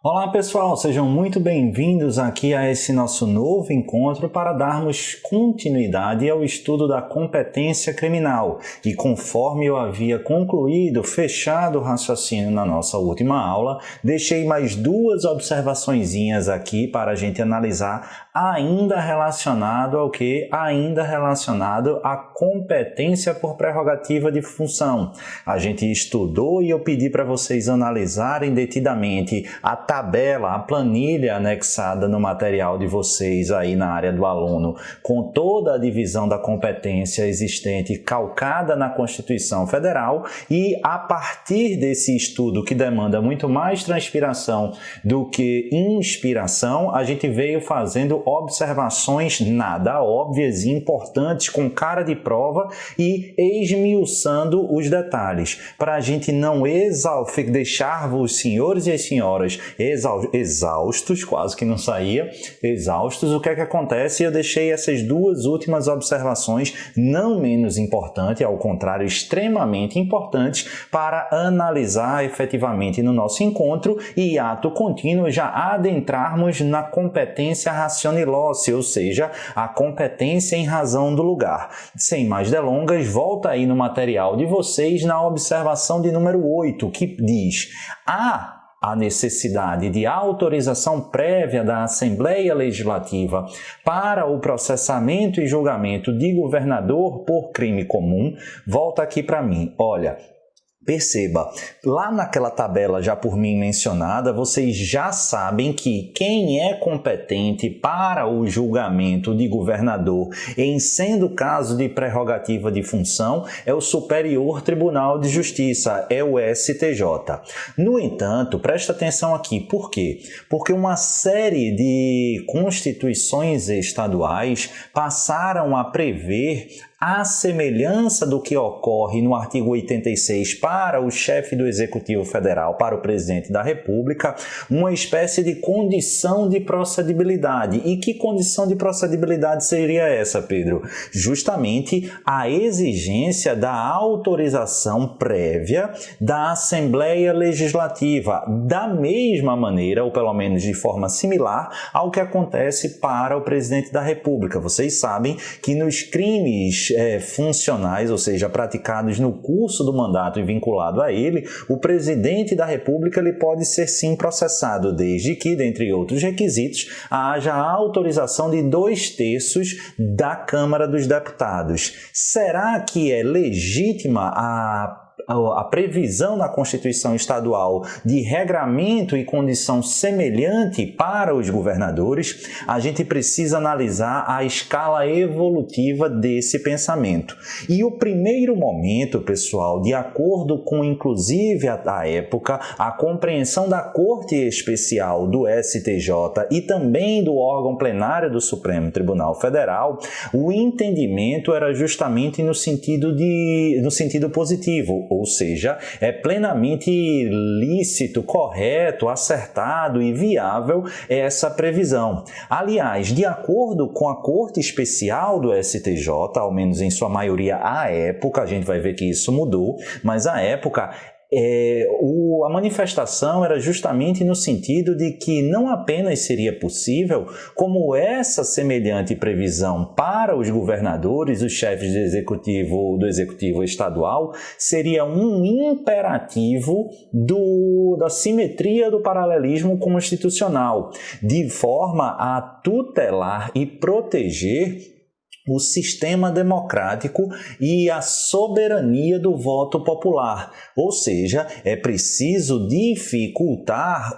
Olá pessoal, sejam muito bem-vindos aqui a esse nosso novo encontro para darmos continuidade ao estudo da competência criminal. E conforme eu havia fechado o raciocínio na nossa última aula, deixei mais duas observaçõezinhas aqui para a gente analisar, ainda relacionado ao que? Ainda relacionado à competência por prerrogativa de função. A gente estudou e eu pedi para vocês analisarem detidamente a tabela, a planilha anexada no material de vocês aí na área do aluno, com toda a divisão da competência existente calcada na Constituição Federal, e a partir desse estudo que demanda muito mais transpiração do que inspiração, a gente veio fazendo observações nada óbvias e importantes com cara de prova e esmiuçando os detalhes, para a gente não deixar os senhores e as senhoras exaustos, quase que não saía, exaustos. O que é que acontece? Eu deixei essas duas últimas observações, não menos importantes, ao contrário, extremamente importantes, para analisar efetivamente no nosso encontro e ato contínuo já adentrarmos na competência racionilócia, ou seja, a competência em razão do lugar. Sem mais delongas, volta aí no material de vocês na observação de número 8, que diz: a necessidade de autorização prévia da Assembleia Legislativa para o processamento e julgamento de governador por crime comum. Volta aqui para mim, olha. Perceba, lá naquela tabela já por mim mencionada, vocês já sabem que quem é competente para o julgamento de governador, em sendo caso de prerrogativa de função, é o Superior Tribunal de Justiça, é o STJ. No entanto, presta atenção aqui, por quê? Porque uma série de constituições estaduais passaram a prever, à semelhança do que ocorre no artigo 86 para o chefe do Executivo Federal, para o presidente da República, uma espécie de condição de procedibilidade. E que condição de procedibilidade seria essa, Pedro? Justamente a exigência da autorização prévia da Assembleia Legislativa, da mesma maneira, ou pelo menos de forma similar, ao que acontece para o presidente da República. Vocês sabem que nos crimes funcionais, ou seja, praticados no curso do mandato e vinculado a ele, o presidente da República ele pode ser sim processado, desde que, dentre outros requisitos, haja a autorização de 2/3 da Câmara dos Deputados. Será que é legítima a previsão na Constituição Estadual de regramento e condição semelhante para os governadores? A gente precisa analisar a escala evolutiva desse pensamento. E o primeiro momento, pessoal, de acordo com, inclusive, a época, a compreensão da Corte Especial do STJ e também do órgão plenário do Supremo Tribunal Federal, o entendimento era justamente no sentido positivo, ou seja, é plenamente lícito, correto, acertado e viável essa previsão. Aliás, de acordo com a Corte Especial do STJ, ao menos em sua maioria à época, a gente vai ver que isso mudou, mas à época a manifestação era justamente no sentido de que não apenas seria possível, como essa semelhante previsão para os governadores, os chefes do executivo estadual, seria um imperativo da simetria do paralelismo constitucional, de forma a tutelar e proteger o sistema democrático e a soberania do voto popular. Ou seja, é preciso dificultar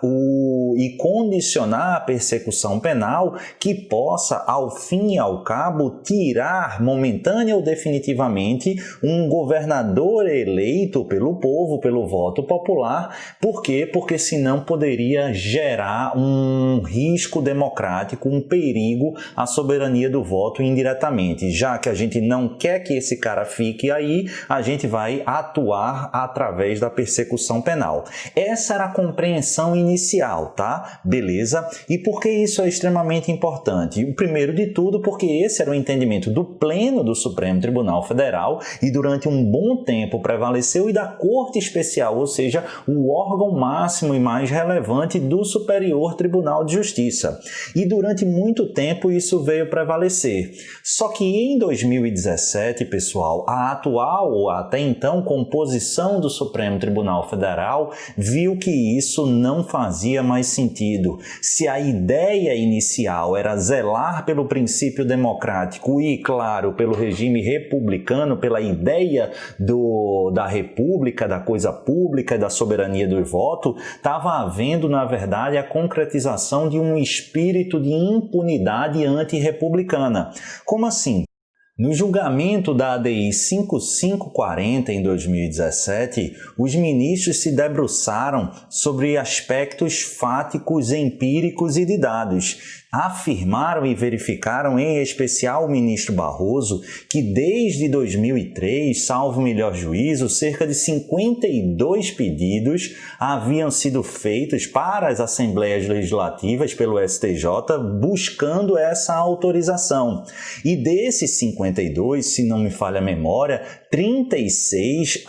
e condicionar a persecução penal que possa, ao fim e ao cabo, tirar momentânea ou definitivamente um governador eleito pelo povo, pelo voto popular. Por quê? Porque senão poderia gerar um risco democrático, um perigo à soberania do voto indiretamente. justamente, já que a gente não quer que esse cara fique aí, a gente vai atuar através da persecução penal. Essa era a compreensão inicial, tá? Beleza? E por que isso é extremamente importante? Primeiro de tudo, porque esse era o entendimento do Pleno do Supremo Tribunal Federal e durante um bom tempo prevaleceu, e da Corte Especial, ou seja, o órgão máximo e mais relevante do Superior Tribunal de Justiça. E durante muito tempo isso veio prevalecer. Só que em 2017, pessoal, a atual ou até então composição do Supremo Tribunal Federal viu que isso não fazia mais sentido. Se a ideia inicial era zelar pelo princípio democrático e, claro, pelo regime republicano, pela ideia da república, da coisa pública e da soberania do voto, estava havendo, na verdade, a concretização de um espírito de impunidade antirrepublicana. Como assim? No julgamento da ADI 5540 em 2017, os ministros se debruçaram sobre aspectos fáticos, empíricos e de dados. Afirmaram e verificaram, em especial o ministro Barroso, que desde 2003, salvo melhor juízo, cerca de 52 pedidos haviam sido feitos para as Assembleias Legislativas pelo STJ buscando essa autorização. E desses 52, se não me falha a memória, 36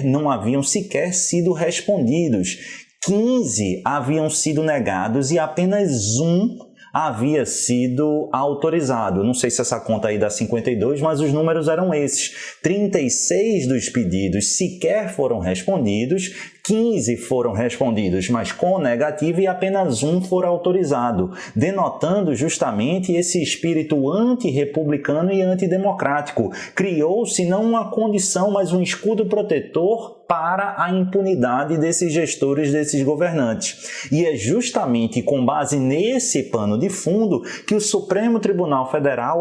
não haviam sequer sido respondidos. 15 haviam sido negados e apenas um havia sido autorizado. Não sei se essa conta aí dá 52, mas os números eram esses. 36 dos pedidos sequer foram respondidos, 15 foram respondidos, mas com negativo, e apenas um for autorizado, denotando justamente esse espírito antirrepublicano e antidemocrático. Criou-se não uma condição, mas um escudo protetor para a impunidade desses gestores, desses governantes. E é justamente com base nesse pano de fundo que o Supremo Tribunal Federal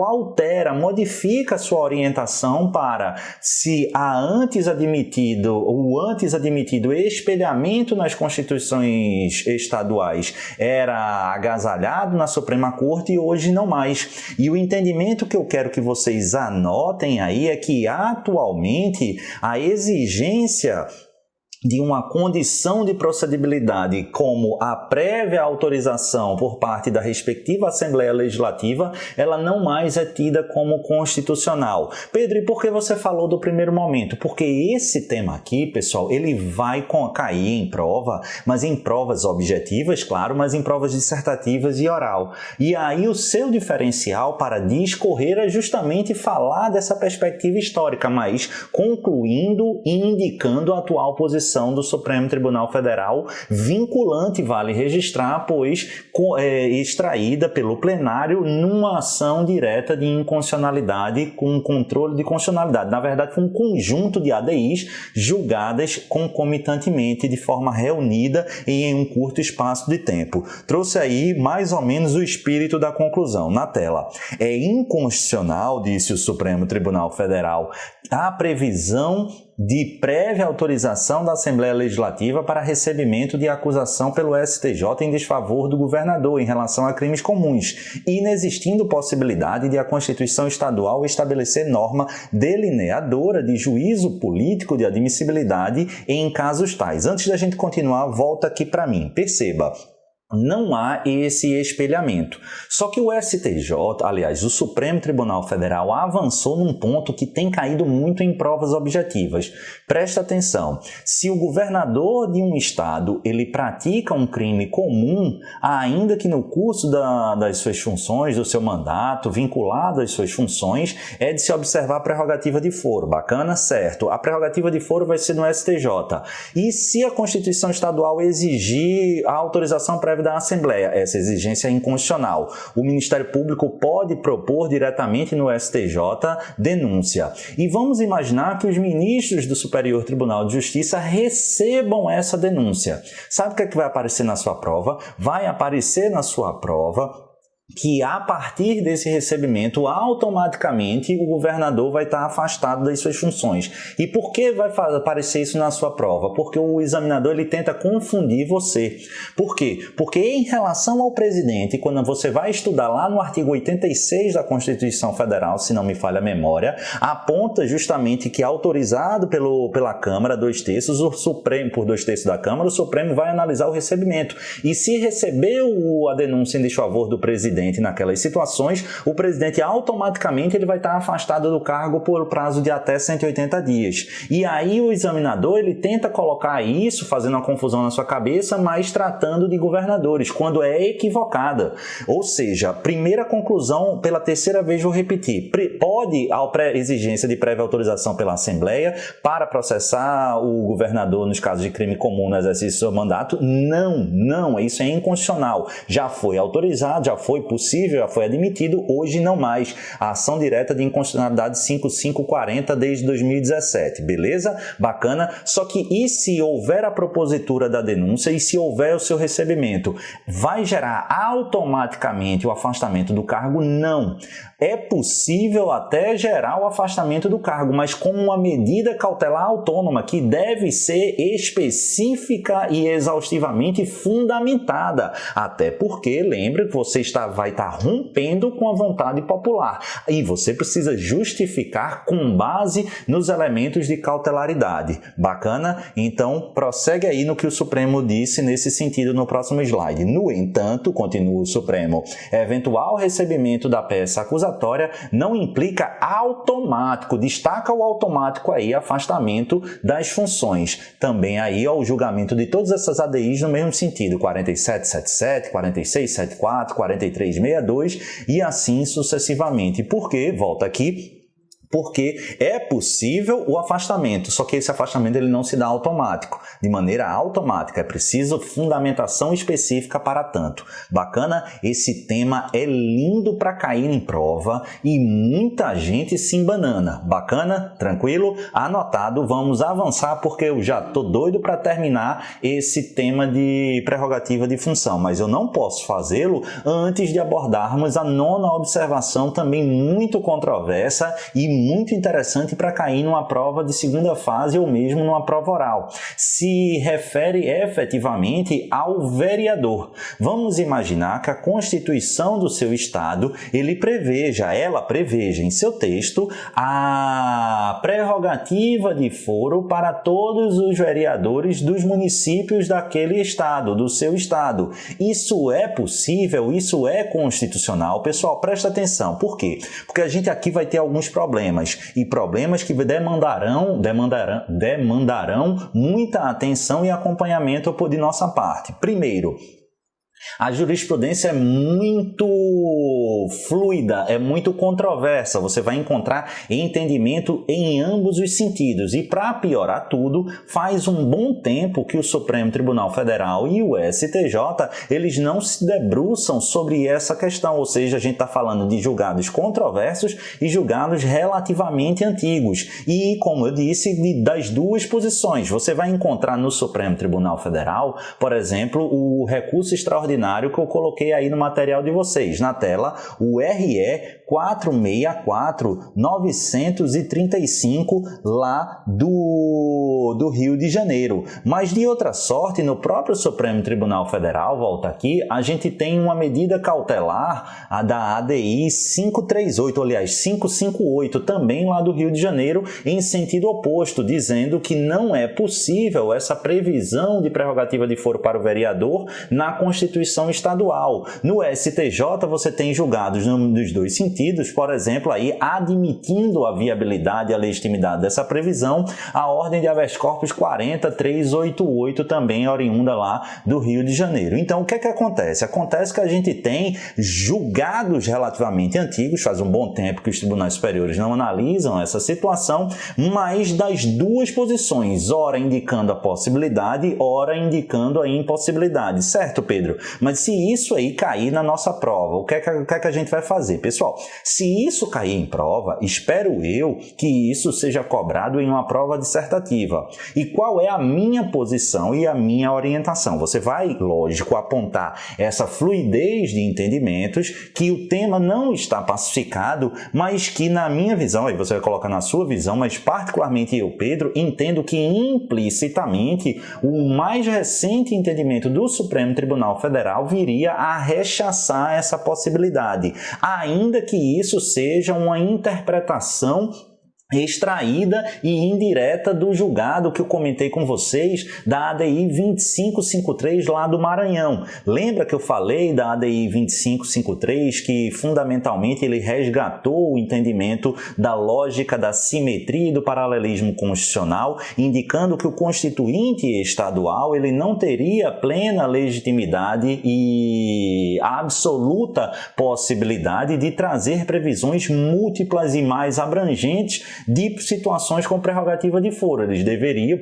modifica sua orientação para, se o antes admitido espelhamento nas constituições estaduais era agasalhado na Suprema Corte, e hoje não mais. E o entendimento que eu quero que vocês anotem aí é que atualmente a exigência de uma condição de procedibilidade como a prévia autorização por parte da respectiva Assembleia Legislativa, ela não mais é tida como constitucional. Pedro, e por que você falou do primeiro momento? Porque esse tema aqui, pessoal, ele vai cair em prova, mas em provas objetivas, claro, mas em provas dissertativas e oral. E aí o seu diferencial para discorrer é justamente falar dessa perspectiva histórica, mas concluindo e indicando a atual posição do Supremo Tribunal Federal, vinculante, vale registrar, pois extraída pelo plenário numa ação direta de inconstitucionalidade com controle de constitucionalidade. Na verdade, foi um conjunto de ADIs julgadas concomitantemente, de forma reunida e em um curto espaço de tempo. Trouxe aí mais ou menos o espírito da conclusão na tela. É inconstitucional, disse o Supremo Tribunal Federal, a previsão de prévia autorização da Assembleia Legislativa para recebimento de acusação pelo STJ em desfavor do governador em relação a crimes comuns, inexistindo possibilidade de a Constituição Estadual estabelecer norma delineadora de juízo político de admissibilidade em casos tais. Antes da gente continuar, volta aqui para mim. Perceba. Não há esse espelhamento. Só que o STJ, aliás, o Supremo Tribunal Federal, avançou num ponto que tem caído muito em provas objetivas. Presta atenção. Se o governador de um estado ele pratica um crime comum, ainda que no curso das suas funções, do seu mandato, vinculado às suas funções, é de se observar a prerrogativa de foro. Bacana? Certo. A prerrogativa de foro vai ser no STJ. E se a Constituição Estadual exigir a autorização prévia da Assembleia, essa exigência é inconstitucional. O Ministério Público pode propor diretamente no STJ denúncia. E vamos imaginar que os ministros do Superior Tribunal de Justiça recebam essa denúncia. Sabe o que é que vai aparecer na sua prova? Vai aparecer na sua prova que a partir desse recebimento, automaticamente o governador vai estar afastado das suas funções. E por que vai aparecer isso na sua prova? Porque o examinador ele tenta confundir você. Por quê? Porque em relação ao presidente, quando você vai estudar lá no artigo 86 da Constituição Federal, se não me falha a memória, aponta justamente que autorizado pela Câmara, 2/3, o Supremo, por 2/3 da Câmara, o Supremo vai analisar o recebimento. E se recebeu a denúncia em desfavor do presidente naquelas situações, o presidente automaticamente ele vai estar afastado do cargo por prazo de até 180 dias. E aí o examinador ele tenta colocar isso, fazendo uma confusão na sua cabeça, mas tratando de governadores, quando é equivocada. Ou seja, primeira conclusão, pela terceira vez vou repetir, pode a exigência de prévia autorização pela Assembleia para processar o governador nos casos de crime comum no exercício do seu mandato? Não, isso é inconstitucional. Já foi autorizado, já foi possível, já foi admitido, hoje não mais. A ação direta de inconstitucionalidade 5540 desde 2017, beleza? Bacana? Só que e se houver a propositura da denúncia e se houver o seu recebimento, vai gerar automaticamente o afastamento do cargo? Não. É possível até gerar o afastamento do cargo, mas como uma medida cautelar autônoma que deve ser específica e exaustivamente fundamentada. Até porque, lembre que você vai estar rompendo com a vontade popular e você precisa justificar com base nos elementos de cautelaridade. Bacana? Então, prossegue aí no que o Supremo disse nesse sentido no próximo slide. No entanto, continua o Supremo, eventual recebimento da peça acusatória não implica automático, destaca o automático aí, afastamento das funções. Também aí ó, o julgamento de todas essas ADIs no mesmo sentido, 4777, 4674, 4362 e assim sucessivamente. Por quê? Volta aqui. Porque é possível o afastamento, só que esse afastamento ele não se dá automático, de maneira automática, é preciso fundamentação específica para tanto. Bacana? Esse tema é lindo para cair em prova e muita gente se embanana. Bacana? Tranquilo? Anotado, vamos avançar porque eu já tô doido para terminar esse tema de prerrogativa de função, mas eu não posso fazê-lo antes de abordarmos a nona observação, também muito controversa e muito interessante para cair numa prova de segunda fase ou mesmo numa prova oral. Se refere efetivamente ao vereador. Vamos imaginar que a Constituição do seu estado, ela preveja em seu texto a prerrogativa de foro para todos os vereadores dos municípios daquele estado, do seu estado. Isso é possível? Isso é constitucional? Pessoal, presta atenção. Por quê? Porque a gente aqui vai ter alguns problemas e problemas que demandarão muita atenção e acompanhamento de nossa parte. Primeiro, a jurisprudência é muito fluida, é muito controversa, você vai encontrar entendimento em ambos os sentidos e para piorar tudo, faz um bom tempo que o Supremo Tribunal Federal e o STJ, eles não se debruçam sobre essa questão, ou seja, a gente está falando de julgados controversos e julgados relativamente antigos e, como eu disse, das duas posições, você vai encontrar no Supremo Tribunal Federal, por exemplo, o recurso extraordinário que eu coloquei aí no material de vocês, na tela, o RE 464-935 lá do Rio de Janeiro. Mas de outra sorte, no próprio Supremo Tribunal Federal, volta aqui, a gente tem uma medida cautelar, a da ADI 538, aliás, 558, também lá do Rio de Janeiro, em sentido oposto, dizendo que não é possível essa previsão de prerrogativa de foro para o vereador na Constituição Estadual. No STJ, você tem julgados nos dois sentidos, por exemplo, aí admitindo a viabilidade e a legitimidade dessa previsão, a ordem de habeas corpus 40388 também oriunda lá do Rio de Janeiro. Então, o que é que acontece? Acontece que a gente tem julgados relativamente antigos, faz um bom tempo que os tribunais superiores não analisam essa situação, mas das duas posições, ora indicando a possibilidade, ora indicando a impossibilidade. Certo, Pedro? Mas se isso aí cair na nossa prova, o que é que a gente vai fazer? Pessoal, se isso cair em prova, espero eu que isso seja cobrado em uma prova dissertativa. E qual é a minha posição e a minha orientação? Você vai, lógico, apontar essa fluidez de entendimentos, que o tema não está pacificado, mas que na minha visão, aí você vai colocar na sua visão, mas particularmente eu, Pedro, entendo que implicitamente o mais recente entendimento do Supremo Tribunal Federal viria a rechaçar essa possibilidade, ainda que isso seja uma interpretação extraída e indireta do julgado que eu comentei com vocês da ADI 2553 lá do Maranhão. Lembra que eu falei da ADI 2553 que fundamentalmente ele resgatou o entendimento da lógica da simetria e do paralelismo constitucional, indicando que o constituinte estadual ele não teria plena legitimidade e absoluta possibilidade de trazer previsões múltiplas e mais abrangentes de situações com prerrogativa de foro. Eles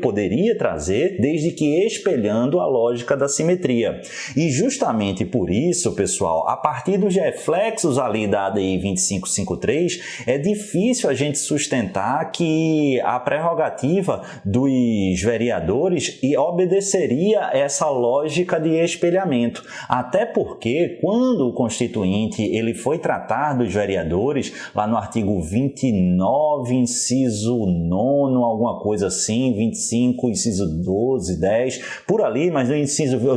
poderia trazer, desde que espelhando a lógica da simetria. E justamente por isso, pessoal, a partir dos reflexos ali da ADI 2553, é difícil a gente sustentar que a prerrogativa dos vereadores obedeceria essa lógica de espelhamento. Até porque, quando o Constituinte ele foi tratar dos vereadores, lá no artigo 29, inciso 9, alguma coisa assim, 25, inciso 12, 10, por ali, mas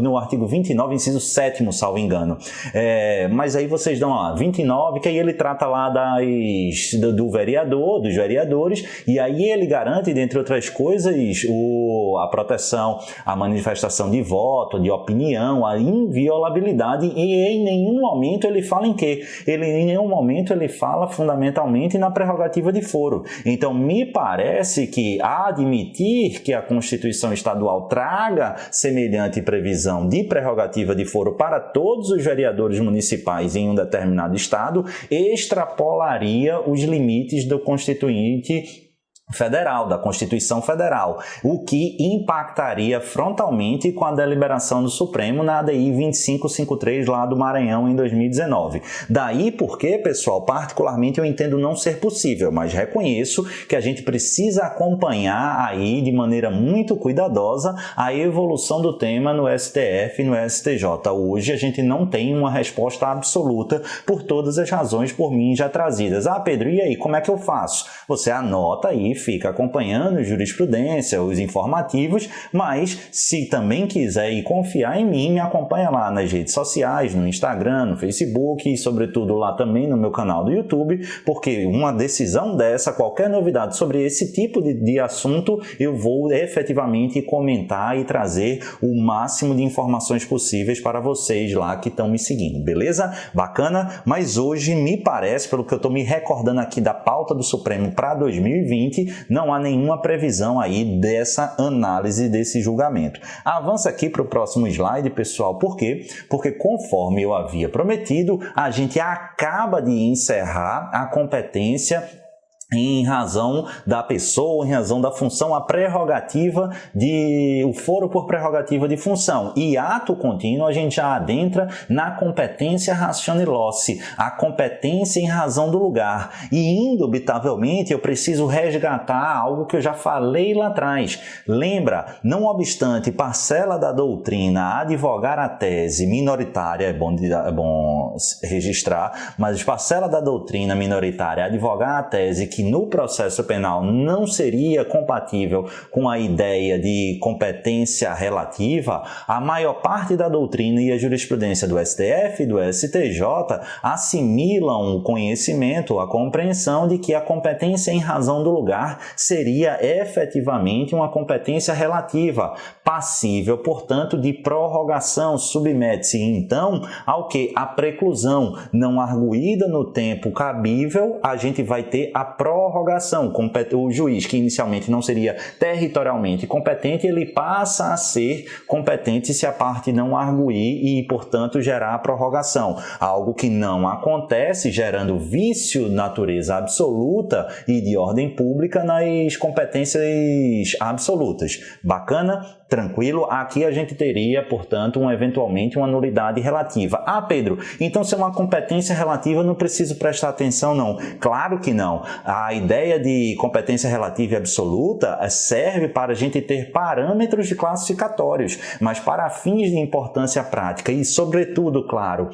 no artigo 29, inciso 7º, salvo engano. Mas aí vocês dão lá, 29, que aí ele trata lá dos vereadores, e aí ele garante, dentre outras coisas, a proteção, a manifestação de voto, de opinião, a inviolabilidade, e em nenhum momento ele fala em quê? Em nenhum momento ele fala fundamentalmente na prerrogativa de foro. Então, me parece que admitir que a Constituição Estadual traga semelhante previsão de prerrogativa de foro para todos os vereadores municipais em um determinado estado extrapolaria os limites do Constituinte Federal, da Constituição Federal, o que impactaria frontalmente com a deliberação do Supremo na ADI 2553 lá do Maranhão em 2019. Daí porque, pessoal, particularmente eu entendo não ser possível, mas reconheço que a gente precisa acompanhar aí de maneira muito cuidadosa a evolução do tema no STF e no STJ. Hoje a gente não tem uma resposta absoluta por todas as razões por mim já trazidas. Ah, Pedro, e aí, como é que eu faço? Você anota aí, fica acompanhando jurisprudência, os informativos, mas se também quiser e confiar em mim, me acompanha lá nas redes sociais, no Instagram, no Facebook e sobretudo lá também no meu canal do YouTube, porque uma decisão dessa, qualquer novidade sobre esse tipo de assunto, eu vou efetivamente comentar e trazer o máximo de informações possíveis para vocês lá que estão me seguindo, beleza? Bacana? Mas hoje me parece, pelo que eu estou me recordando aqui da pauta do Supremo para 2020, não há nenhuma previsão aí dessa análise desse julgamento. Avança aqui para o próximo slide, pessoal. Por quê? Porque conforme eu havia prometido, a gente acaba de encerrar a competência em razão da pessoa, em razão da função, a prerrogativa o foro por prerrogativa de função. E ato contínuo a gente já adentra na competência ratione loci, a competência em razão do lugar. E indubitavelmente eu preciso resgatar algo que eu já falei lá atrás. Lembra, não obstante parcela da doutrina advogar a tese minoritária, é bom registrar, mas parcela da doutrina minoritária advogar a tese que no processo penal não seria compatível com a ideia de competência relativa, a maior parte da doutrina e a jurisprudência do STF e do STJ assimilam o conhecimento, a compreensão de que a competência em razão do lugar seria efetivamente uma competência relativa, passível, portanto, de prorrogação, submete-se então ao que? A preclusão não arguída no tempo cabível, a gente vai ter a prorrogação. O juiz, que inicialmente não seria territorialmente competente, ele passa a ser competente se a parte não arguir e, portanto, gerar a prorrogação. Algo que não acontece, gerando vício de natureza absoluta e de ordem pública nas competências absolutas. Bacana? Tranquilo? Aqui a gente teria, portanto, eventualmente uma nulidade relativa. Ah, Pedro, então se é uma competência relativa, eu não preciso prestar atenção, não. Claro que não. A ideia de competência relativa e absoluta serve para a gente ter parâmetros de classificatórios, mas para fins de importância prática e, sobretudo, claro,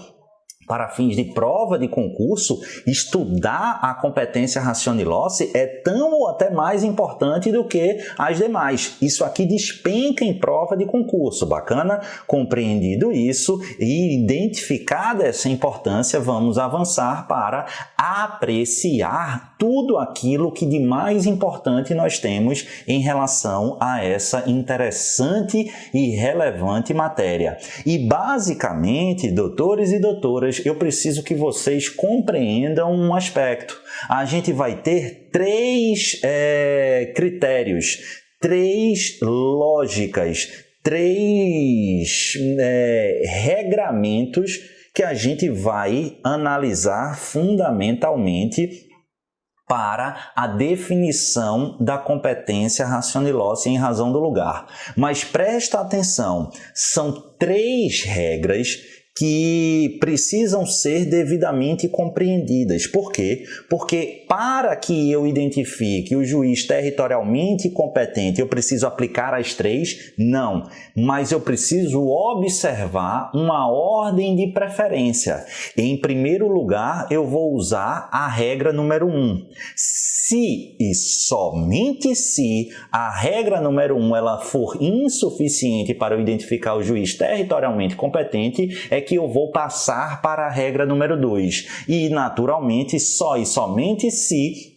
para fins de prova de concurso, estudar a competência Ratio-Loci é tão ou até mais importante do que as demais. Isso aqui despenca em prova de concurso. Bacana? Compreendido isso e identificada essa importância, vamos avançar para apreciar tudo aquilo que de mais importante nós temos em relação a essa interessante e relevante matéria. E basicamente, doutores e doutoras, eu preciso que vocês compreendam um aspecto. A gente vai ter três critérios, três lógicas, três regramentos que a gente vai analisar fundamentalmente para a definição da competência Ratio-Loci em razão do lugar. Mas presta atenção, são três regras que precisam ser devidamente compreendidas. Por quê? Porque para que eu identifique o juiz territorialmente competente, eu preciso aplicar as três? Não. Mas eu preciso observar uma ordem de preferência. Em primeiro lugar, eu vou usar a regra número 1. Se e somente se a regra número 1 ela for insuficiente para eu identificar o juiz territorialmente competente, é que eu vou passar para a regra número 2. E, naturalmente, só e somente se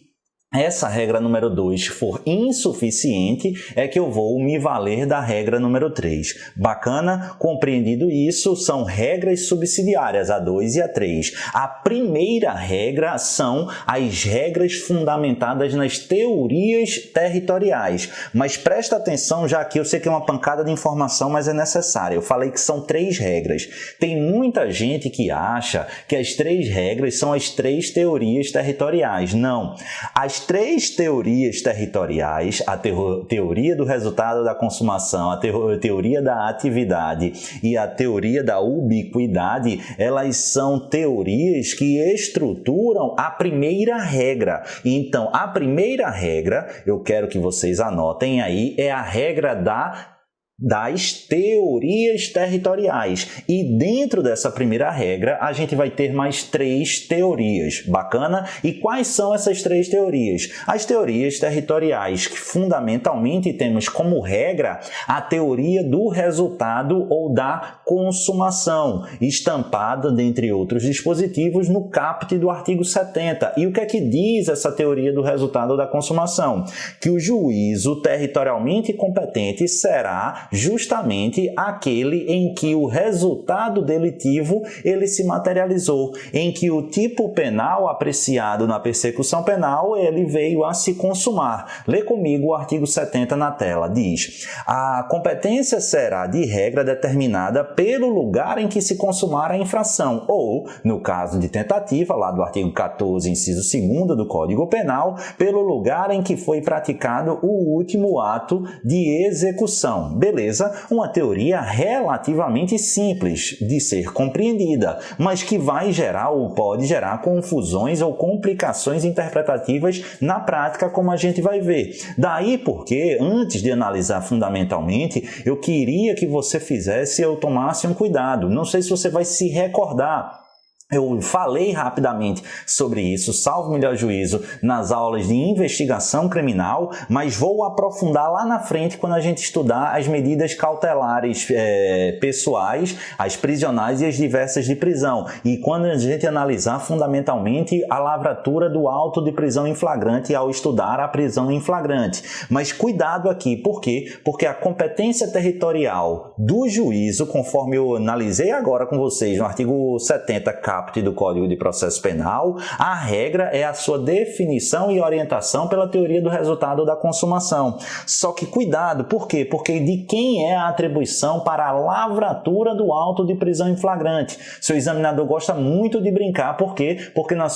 essa regra número 2 for insuficiente, é que eu vou me valer da regra número 3. Bacana? Compreendido isso, são regras subsidiárias, a 2 e a 3. A primeira regra são as regras fundamentadas nas teorias territoriais. Mas presta atenção, já que eu sei que é uma pancada de informação, mas é necessária. Eu falei que são 3 regras. Tem muita gente que acha que as 3 regras são as 3 teorias territoriais. Não. As 3 teorias territoriais, a teoria do resultado da consumação, a teoria da atividade e a teoria da ubiquidade, elas são teorias que estruturam a primeira regra. Então, a primeira regra, eu quero que vocês anotem aí, é a regra das teorias territoriais. E dentro dessa primeira regra, a gente vai ter mais 3 teorias. Bacana? E quais são essas 3 teorias? As teorias territoriais, que fundamentalmente temos como regra a teoria do resultado ou da consumação, estampada, dentre outros dispositivos, no caput do artigo 70. E o que é que diz essa teoria do resultado da consumação? Que o juízo territorialmente competente será justamente aquele em que o resultado delitivo ele se materializou, em que o tipo penal apreciado na persecução penal ele veio a se consumar. Lê comigo o artigo 70 na tela. Diz: a competência será de regra determinada pelo lugar em que se consumar a infração, ou, no caso de tentativa, lá do artigo 14, inciso 2º do Código Penal, pelo lugar em que foi praticado o último ato de execução. Beleza? Uma teoria relativamente simples de ser compreendida, mas que vai gerar ou pode gerar confusões ou complicações interpretativas na prática, como a gente vai ver. Daí porque, antes de analisar fundamentalmente, eu queria que você fizesse ou tomasse um cuidado. Não sei se você vai se recordar. Eu falei rapidamente sobre isso, salvo melhor juízo, nas aulas de investigação criminal, mas vou aprofundar lá na frente quando a gente estudar as medidas cautelares pessoais, as prisionais e as diversas de prisão. E quando a gente analisar fundamentalmente a lavratura do auto de prisão em flagrante ao estudar a prisão em flagrante. Mas cuidado aqui, por quê? Porque a competência territorial do juízo, conforme eu analisei agora com vocês no artigo 70, caput do Código de Processo Penal, a regra é a sua definição e orientação pela teoria do resultado da consumação. Só que cuidado, por quê? Porque de quem é a atribuição para a lavratura do auto de prisão em flagrante? Seu examinador gosta muito de brincar, por quê? Porque na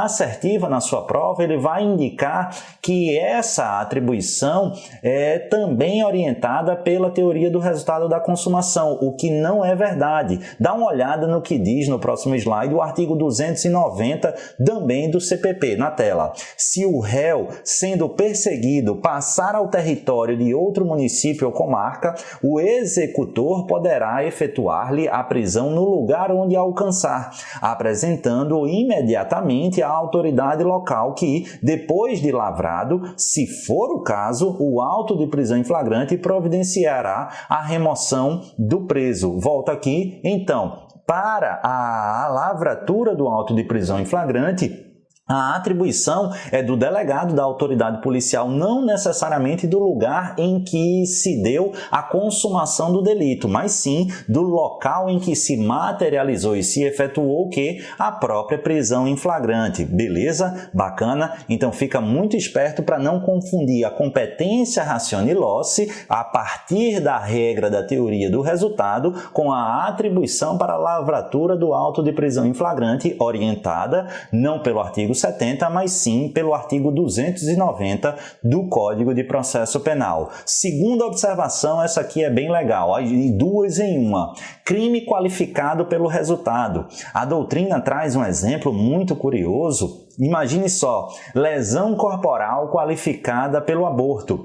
assertiva, na sua prova, ele vai indicar que essa atribuição é também orientada pela teoria do resultado da consumação, o que não é verdade. Dá uma olhada no que diz no próximo slide o artigo 290 também do CPP, na tela. Se o réu, sendo perseguido, passar ao território de outro município ou comarca, o executor poderá efetuar-lhe a prisão no lugar onde alcançar, apresentando-o imediatamente à autoridade local que, depois de lavrado, se for o caso, o auto de prisão em flagrante providenciará a remoção do preso. Volta aqui, então, para a lavratura do auto de prisão em flagrante, a atribuição é do delegado da autoridade policial, não necessariamente do lugar em que se deu a consumação do delito, mas sim do local em que se materializou e se efetuou o quê? A própria prisão em flagrante. Beleza? Bacana? Então fica muito esperto para não confundir a competência ratione loci a partir da regra da teoria do resultado com a atribuição para a lavratura do auto de prisão em flagrante orientada não pelo artigo 70, mas sim pelo artigo 290 do Código de Processo Penal. Segunda observação, essa aqui é bem legal, duas em uma. Crime qualificado pelo resultado. A doutrina traz um exemplo muito curioso. Imagine só, lesão corporal qualificada pelo aborto.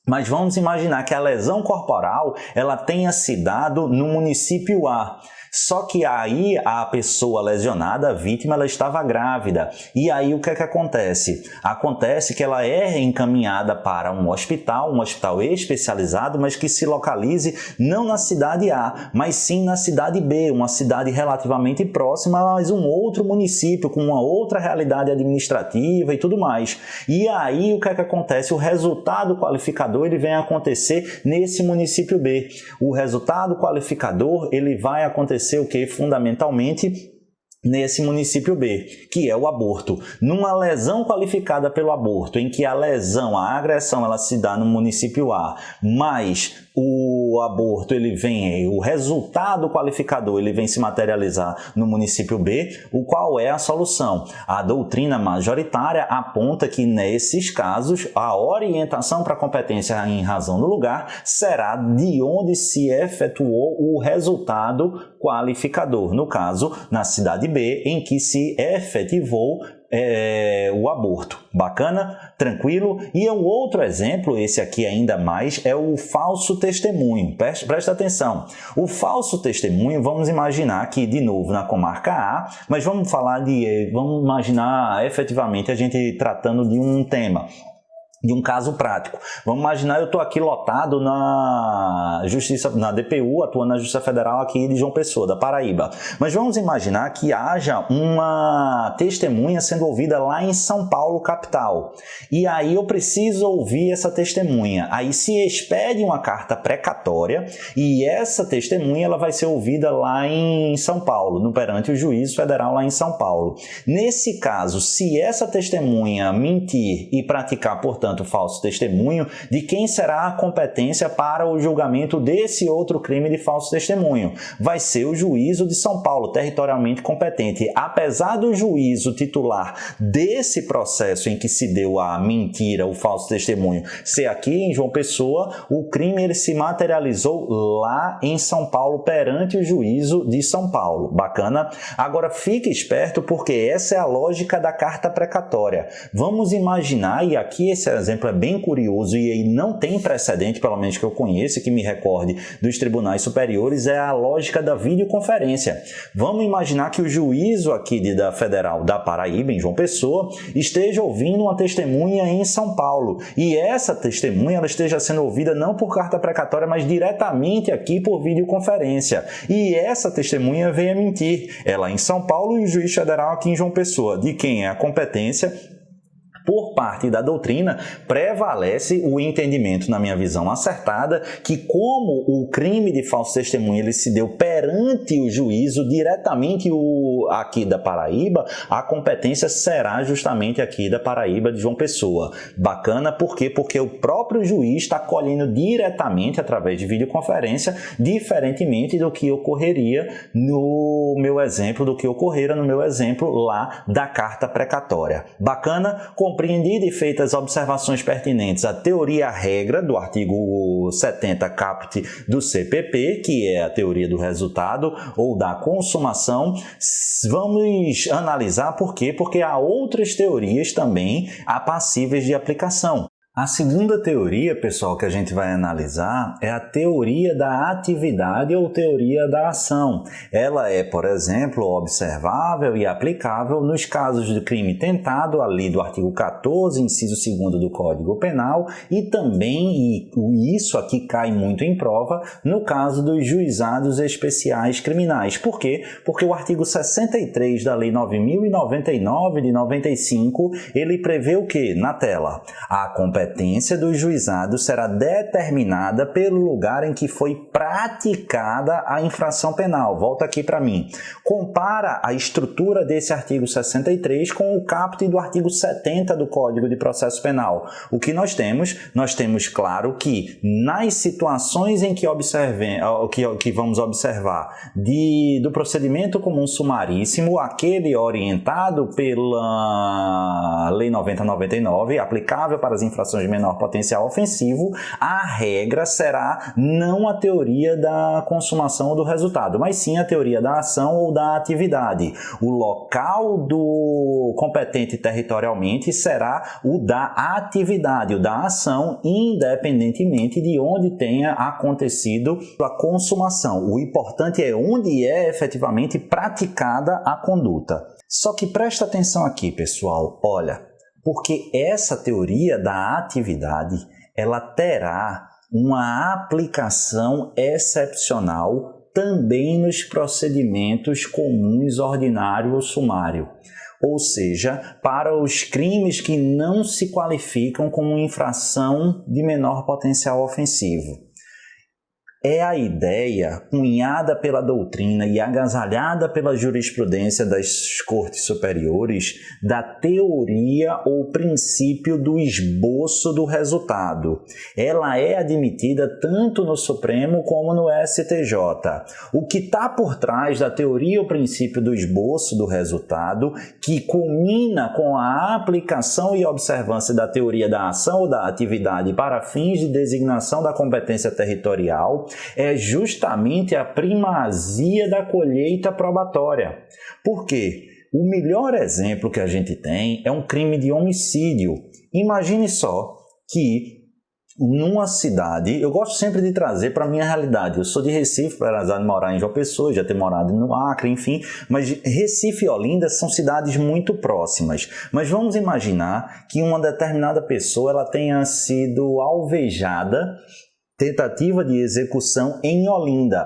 Mas vamos imaginar que a lesão corporal ela tenha se dado no município A. Só que aí a pessoa lesionada, a vítima, ela estava grávida. E aí o que é que acontece? Acontece que ela é encaminhada para um hospital especializado, mas que se localize não na cidade A, mas sim na cidade B, uma cidade relativamente próxima, mas um outro município, com uma outra realidade administrativa e tudo mais. E aí o que é que acontece? O resultado qualificador ele vem acontecer nesse município B. O resultado qualificador ele vai acontecer o que? Fundamentalmente nesse município B, que é o aborto. Numa lesão qualificada pelo aborto, em que a agressão, ela se dá no município A, mas o aborto, o resultado qualificador, ele vem se materializar no município B, qual é a solução? A doutrina majoritária aponta que, nesses casos, a orientação para a competência em razão do lugar será de onde se efetuou o resultado qualificador, no caso, na cidade B, em que se efetivou o aborto. Bacana? Tranquilo? E um outro exemplo, esse aqui ainda mais, é o falso testemunho. Presta atenção. O falso testemunho, vamos imaginar aqui de novo na comarca A, mas vamos imaginar efetivamente a gente tratando de um tema, de um caso prático. Vamos imaginar eu estou aqui lotado na DPU, atuando na Justiça Federal aqui de João Pessoa, da Paraíba. Mas vamos imaginar que haja uma testemunha sendo ouvida lá em São Paulo, capital. E aí eu preciso ouvir essa testemunha. Aí se expede uma carta precatória e essa testemunha ela vai ser ouvida lá em São Paulo, perante o juízo federal lá em São Paulo. Nesse caso, se essa testemunha mentir e praticar, portanto, falso testemunho, de quem será a competência para o julgamento desse outro crime de falso testemunho? Vai ser o juízo de São Paulo, territorialmente competente. Apesar do juízo titular desse processo em que se deu a mentira, o falso testemunho, ser aqui em João Pessoa, o crime ele se materializou lá em São Paulo, perante o juízo de São Paulo. Bacana? Agora fique esperto, porque essa é a lógica da carta precatória. Vamos imaginar, e aqui esse exemplo é bem curioso e aí não tem precedente, pelo menos que eu conheça e que me recorde dos tribunais superiores, é a lógica da videoconferência. Vamos imaginar que o juízo aqui da Federal da Paraíba, em João Pessoa, esteja ouvindo uma testemunha em São Paulo e essa testemunha ela esteja sendo ouvida não por carta precatória, mas diretamente aqui por videoconferência. E essa testemunha venha mentir. Ela em São Paulo e o juiz federal aqui em João Pessoa. De quem é a competência? por parte da doutrina, prevalece o entendimento, na minha visão acertada, que como o crime de falso testemunho ele se deu perante o juízo diretamente aqui da Paraíba, a competência será justamente aqui da Paraíba de João Pessoa. Bacana, por quê? Porque o próprio juiz está colhendo diretamente através de videoconferência, diferentemente do que ocorreria no meu exemplo, do que ocorrera no meu exemplo lá da carta precatória. Bacana? Compreendido e feitas as observações pertinentes à teoria-regra do artigo 70 caput do CPP, que é a teoria do resultado ou da consumação, vamos analisar por quê? Porque há outras teorias também passíveis de aplicação. A segunda teoria, pessoal, que a gente vai analisar é a teoria da atividade ou teoria da ação. Ela é, por exemplo, observável e aplicável nos casos de crime tentado, ali do artigo 14, inciso 2º do Código Penal, e também, e isso aqui cai muito em prova, no caso dos juizados especiais criminais. Por quê? Porque o artigo 63 da Lei 9.099 de 95, ele prevê o quê? Na tela, a competência do juizado será determinada pelo lugar em que foi praticada a infração penal. Volta aqui para mim. Compara a estrutura desse artigo 63 com o caput do artigo 70 do Código de Processo Penal. O que nós temos? Nós temos, claro, que nas situações em que vamos observar do procedimento comum sumaríssimo, aquele orientado pela Lei 90/99, aplicável para as infrações de menor potencial ofensivo, a regra será não a teoria da consumação ou do resultado, mas sim a teoria da ação ou da atividade. O local do competente territorialmente será o da atividade, o da ação, independentemente de onde tenha acontecido a consumação. O importante é onde é efetivamente praticada a conduta. Só que presta atenção aqui, pessoal, olha, porque essa teoria da atividade, ela terá uma aplicação excepcional também nos procedimentos comuns, ordinário ou sumário. Ou seja, para os crimes que não se qualificam como infração de menor potencial ofensivo. É a ideia cunhada pela doutrina e agasalhada pela jurisprudência das cortes superiores da teoria ou princípio do esboço do resultado. Ela é admitida tanto no Supremo como no STJ. O que está por trás da teoria ou princípio do esboço do resultado, que culmina com a aplicação e observância da teoria da ação ou da atividade para fins de designação da competência territorial, é justamente a primazia da colheita probatória. Por quê? O melhor exemplo que a gente tem é um crime de homicídio. Imagine só que numa cidade, eu gosto sempre de trazer para a minha realidade. Eu sou de Recife, apesar de morar em João Pessoa, já ter morado no Acre, enfim, mas Recife e Olinda são cidades muito próximas. Mas vamos imaginar que uma determinada pessoa ela tenha sido alvejada, tentativa de execução em Olinda.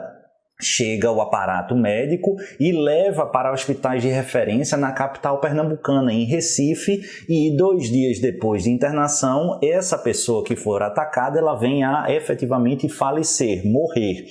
Chega o aparato médico e leva para hospitais de referência na capital pernambucana, em Recife, e 2 dias depois de internação, essa pessoa que for atacada, ela vem a efetivamente falecer, morrer.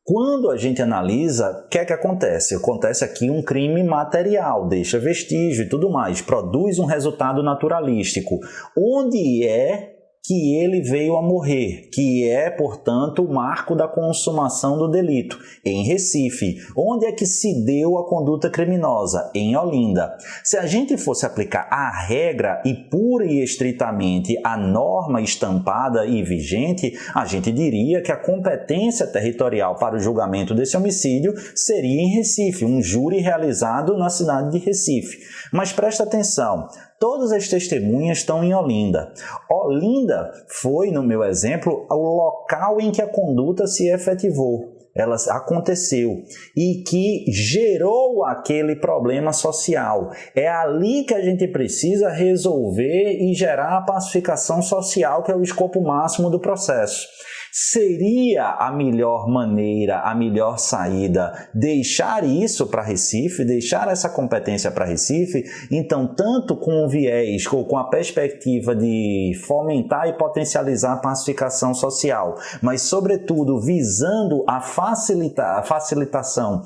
Quando a gente analisa, o que é que acontece? Acontece aqui um crime material, deixa vestígio e tudo mais, produz um resultado naturalístico. Onde é que ele veio a morrer, que é, portanto, o marco da consumação do delito, em Recife. Onde é que se deu a conduta criminosa? Em Olinda. Se a gente fosse aplicar a regra e pura e estritamente a norma estampada e vigente, a gente diria que a competência territorial para o julgamento desse homicídio seria em Recife, um júri realizado na cidade de Recife. Mas presta atenção, todas as testemunhas estão em Olinda. Olinda foi, no meu exemplo, o local em que a conduta se efetivou. Ela aconteceu e que gerou aquele problema social. É ali que a gente precisa resolver e gerar a pacificação social, que é o escopo máximo do processo. Seria a melhor maneira, a melhor saída deixar isso para Recife, deixar essa competência para Recife? Então, tanto com o viés ou com a perspectiva de fomentar e potencializar a pacificação social, mas sobretudo visando a facilitação,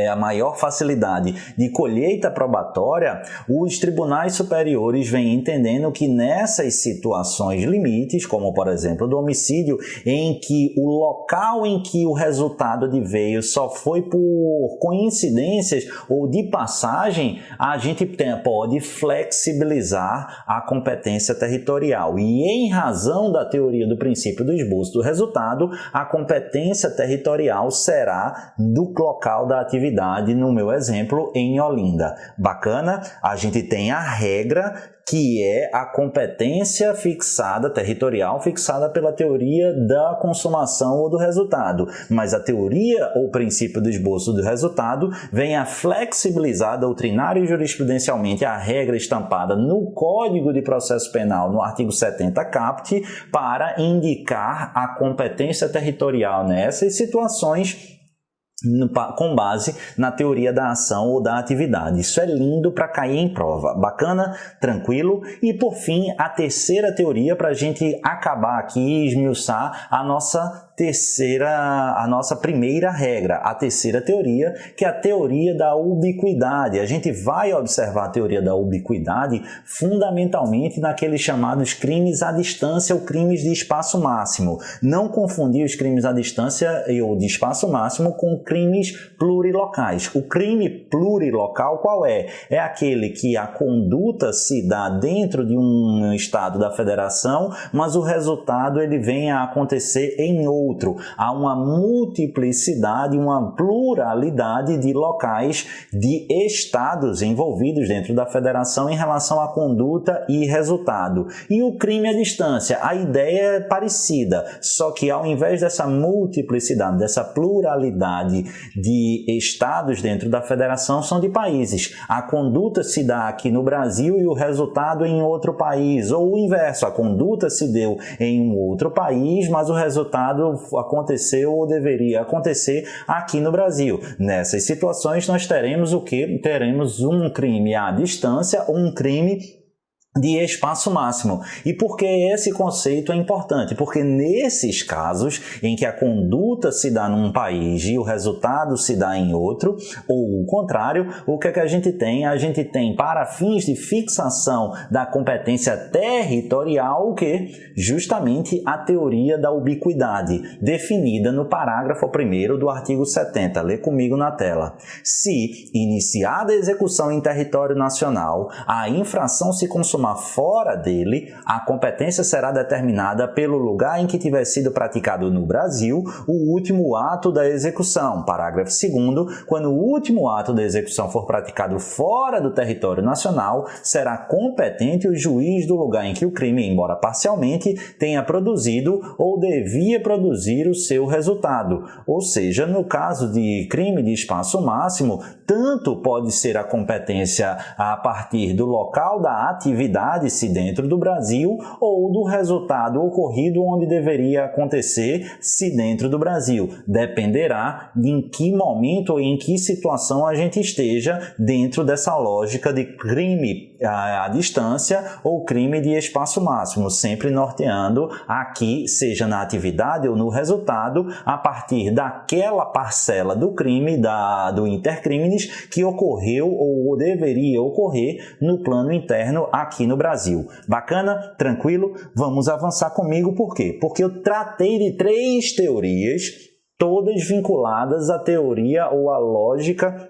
a maior facilidade de colheita probatória, os tribunais superiores vêm entendendo que nessas situações limites, como por exemplo do homicídio, em que o local em que o resultado adveio só foi por coincidências ou de passagem, a gente pode flexibilizar a competência territorial. E em razão da teoria do princípio do esboço do resultado, a competência territorial será do local da atividade, no meu exemplo, em Olinda. Bacana? A gente tem a regra, que é a competência fixada, territorial, fixada pela teoria da consumação ou do resultado. Mas a teoria ou princípio do esboço do resultado vem a flexibilizar doutrinária e jurisprudencialmente a regra estampada no Código de Processo Penal, no artigo 70 caput, para indicar a competência territorial nessas situações com base na teoria da ação ou da atividade. Isso é lindo para cair em prova. Bacana? Tranquilo? E por fim, a terceira teoria para a gente acabar aqui e esmiuçar a nossa primeira regra, a terceira teoria, que é a teoria da ubiquidade. A gente vai observar a teoria da ubiquidade fundamentalmente naqueles chamados crimes à distância ou crimes de espaço máximo. Não confundir os crimes à distância ou de espaço máximo com crimes plurilocais. O crime plurilocal qual é? É aquele que a conduta se dá dentro de um estado da federação, mas o resultado ele vem a acontecer em outro. Há uma multiplicidade, uma pluralidade de locais, de estados envolvidos dentro da federação em relação à conduta e resultado. E o crime à distância, a ideia é parecida, só que ao invés dessa multiplicidade, dessa pluralidade de estados dentro da federação, são de países. A conduta se dá aqui no Brasil e o resultado em outro país, ou o inverso, a conduta se deu em um outro país, mas o resultado aconteceu ou deveria acontecer aqui no Brasil. Nessas situações nós teremos o quê? Teremos um crime à distância ou um crime de espaço máximo. E por que esse conceito é importante? Porque nesses casos em que a conduta se dá num país e o resultado se dá em outro, ou o contrário, o que é que a gente tem? A gente tem, para fins de fixação da competência territorial, o que? Justamente a teoria da ubiquidade, definida no parágrafo 1º do artigo 70. Lê comigo na tela. Se, iniciada a execução em território nacional, a infração se consumar fora dele, a competência será determinada pelo lugar em que tiver sido praticado no Brasil o último ato da execução. Parágrafo 2º, quando o último ato da execução for praticado fora do território nacional, será competente o juiz do lugar em que o crime, embora parcialmente, tenha produzido ou devia produzir o seu resultado. Ou seja, no caso de crime de espaço máximo, tanto pode ser a competência a partir do local da atividade, se dentro do Brasil, ou do resultado ocorrido onde deveria acontecer, se dentro do Brasil. Dependerá de em que momento ou em que situação a gente esteja dentro dessa lógica de crime à distância ou crime de espaço máximo, sempre norteando aqui, seja na atividade ou no resultado, a partir daquela parcela do crime, do intercrimes, que ocorreu ou deveria ocorrer no plano interno aqui no Brasil. Bacana? Tranquilo? Vamos avançar comigo, por quê? Porque eu tratei de 3 teorias, todas vinculadas à teoria ou à lógica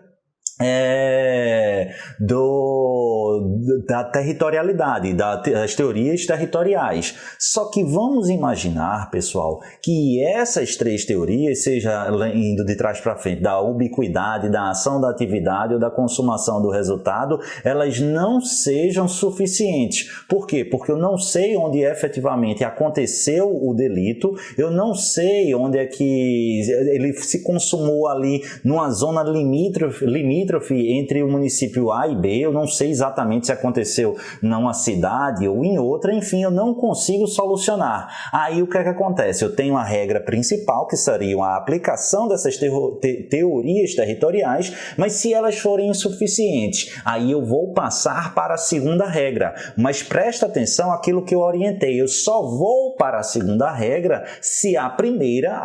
da territorialidade, das teorias territoriais. Só que vamos imaginar, pessoal, que essas 3 teorias, seja indo de trás para frente, da ubiquidade, da ação da atividade ou da consumação do resultado, elas não sejam suficientes. Por quê? Porque eu não sei onde efetivamente aconteceu o delito, eu não sei onde é que ele se consumou ali numa zona limítrofe limítrofe entre o município A e B, eu não sei exatamente se aconteceu numa cidade ou em outra, enfim, eu não consigo solucionar. Aí o que é que acontece? Eu tenho a regra principal, que seria a aplicação dessas teorias territoriais, mas se elas forem insuficientes, aí eu vou passar para a segunda regra. Mas presta atenção àquilo que eu orientei, eu só vou para a segunda regra se a primeira,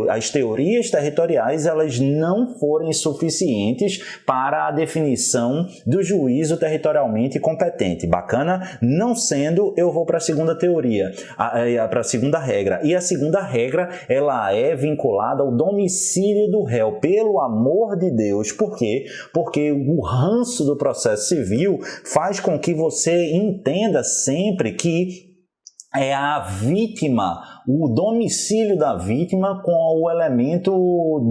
as teorias territoriais, elas não forem suficientes para a definição do juízo territorialmente competente. Bacana? Não sendo, eu vou para a segunda teoria, para a segunda regra. E a segunda regra, ela é vinculada ao domicílio do réu. Pelo amor de Deus. Por quê? Porque o ranço do processo civil faz com que você entenda sempre que é a vítima, o domicílio da vítima com o elemento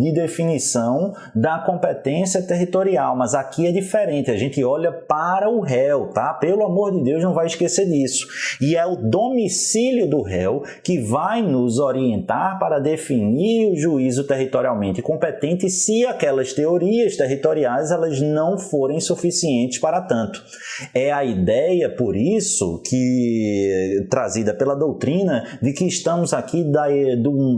de definição da competência territorial, mas aqui é diferente, a gente olha para o réu, tá? Pelo amor de Deus, não vai esquecer disso. E é o domicílio do réu que vai nos orientar para definir o juízo territorialmente competente se aquelas teorias territoriais elas não forem suficientes para tanto. É a ideia, por isso, que trazida pela doutrina de que estamos aqui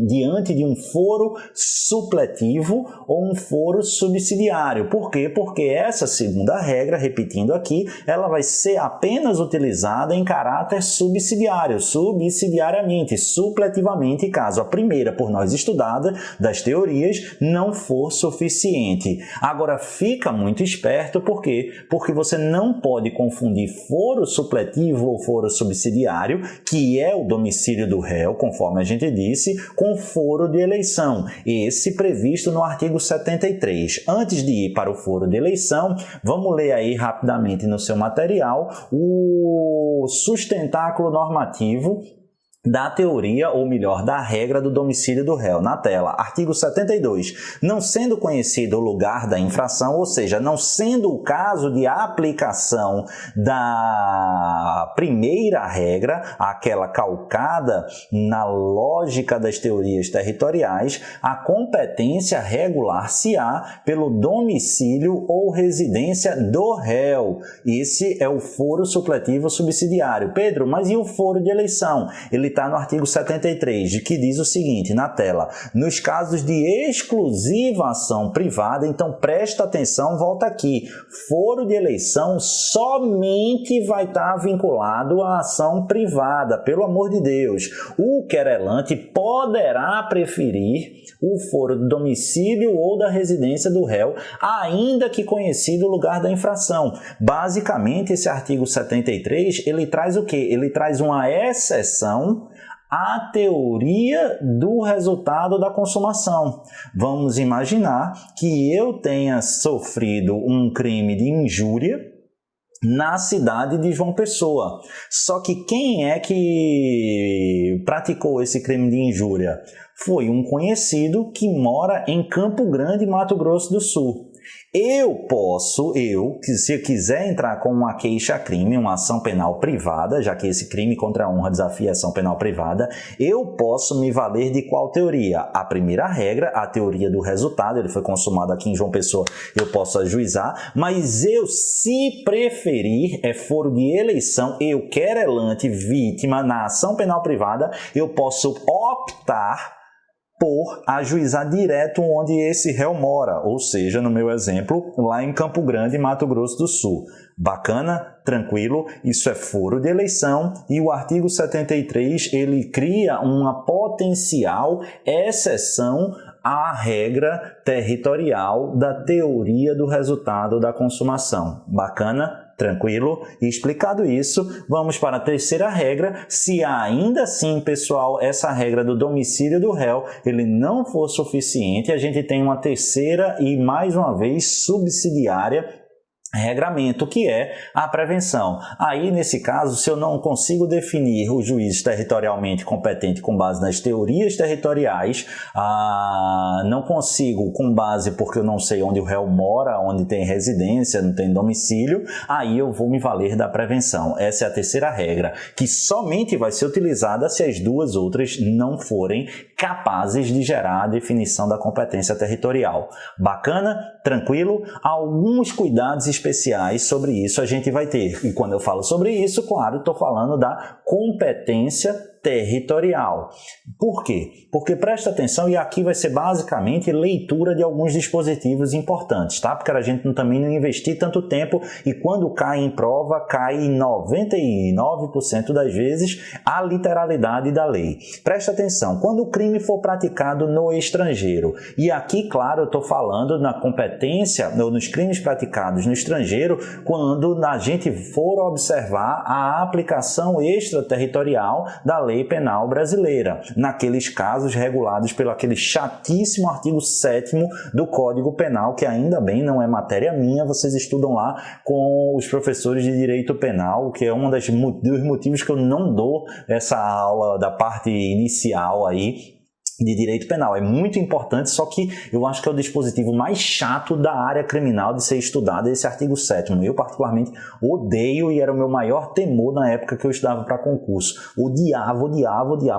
diante de um foro supletivo ou um foro subsidiário. Por quê? Porque essa segunda regra, repetindo aqui, ela vai ser apenas utilizada em caráter subsidiário, subsidiariamente, supletivamente, caso a primeira, por nós estudada, das teorias, não for suficiente. Agora, fica muito esperto, por quê? Porque você não pode confundir foro supletivo ou foro subsidiário, que é o domicílio do réu, conforme a gente disse, com foro de eleição, esse previsto no artigo 73. Antes de ir para o foro de eleição, vamos ler aí rapidamente no seu material o sustentáculo normativo da teoria, ou melhor, da regra do domicílio do réu. Na tela, artigo 72. Não sendo conhecido o lugar da infração, ou seja, não sendo o caso de aplicação da primeira regra, aquela calcada na lógica das teorias territoriais, a competência regular-se-á pelo domicílio ou residência do réu. Esse é o foro supletivo subsidiário. Pedro, mas e o foro de eleição? Ele está no artigo 73, que diz o seguinte, na tela, nos casos de exclusiva ação privada, então presta atenção, volta aqui, foro de eleição somente vai estar vinculado à ação privada, pelo amor de Deus. O querelante poderá preferir o foro do domicílio ou da residência do réu, ainda que conhecido o lugar da infração. Basicamente, esse artigo 73, ele traz o quê? Ele traz uma exceção à teoria do resultado da consumação. Vamos imaginar que eu tenha sofrido um crime de injúria na cidade de João Pessoa. Só que quem é que praticou esse crime de injúria? Foi um conhecido que mora em Campo Grande, Mato Grosso do Sul. Se eu quiser entrar com uma queixa-crime, uma ação penal privada, já que esse crime contra a honra desafia a ação penal privada, eu posso me valer de qual teoria? A primeira regra, a teoria do resultado, ele foi consumado aqui em João Pessoa, eu posso ajuizar, mas se preferir, é foro de eleição, eu querelante, vítima, na ação penal privada, eu posso optar por ajuizar direto onde esse réu mora, ou seja, no meu exemplo, lá em Campo Grande, Mato Grosso do Sul. Bacana? Tranquilo? Isso é foro de eleição e o artigo 73, ele cria uma potencial exceção à regra territorial da teoria do resultado da consumação. Bacana? Tranquilo? E explicado isso, vamos para a terceira regra. Se ainda assim, pessoal, essa regra do domicílio do réu, ele não for suficiente, a gente tem uma terceira e, mais uma vez, subsidiária regramento, que é a prevenção. Aí, nesse caso, se eu não consigo definir o juiz territorialmente competente com base nas teorias territoriais, não consigo com base porque eu não sei onde o réu mora, onde tem residência, não tem domicílio, aí eu vou me valer da prevenção. Essa é a terceira regra, que somente vai ser utilizada se as duas outras não forem capazes de gerar a definição da competência territorial. Bacana? Tranquilo? Alguns cuidados especiais sobre isso a gente vai ter. E quando eu falo sobre isso, claro, estou falando da competência territorial. Por quê? Porque presta atenção, e aqui vai ser basicamente leitura de alguns dispositivos importantes, tá? Porque a gente também não investir tanto tempo e quando cai em prova, cai em 99% das vezes a literalidade da lei. Presta atenção, quando o crime for praticado no estrangeiro, e aqui, claro, eu estou falando na competência, ou nos crimes praticados no estrangeiro, quando a gente for observar a aplicação extraterritorial da lei penal brasileira, naqueles casos regulados pelo aquele chatíssimo artigo 7º do Código Penal, que ainda bem não é matéria minha, vocês estudam lá com os professores de direito penal, que é um dos motivos que eu não dou essa aula da parte inicial aí de direito penal. É muito importante, só que eu acho que é o dispositivo mais chato da área criminal de ser estudado, esse artigo 7º. Eu particularmente odeio e era o meu maior temor na época que eu estudava para concurso. Odiava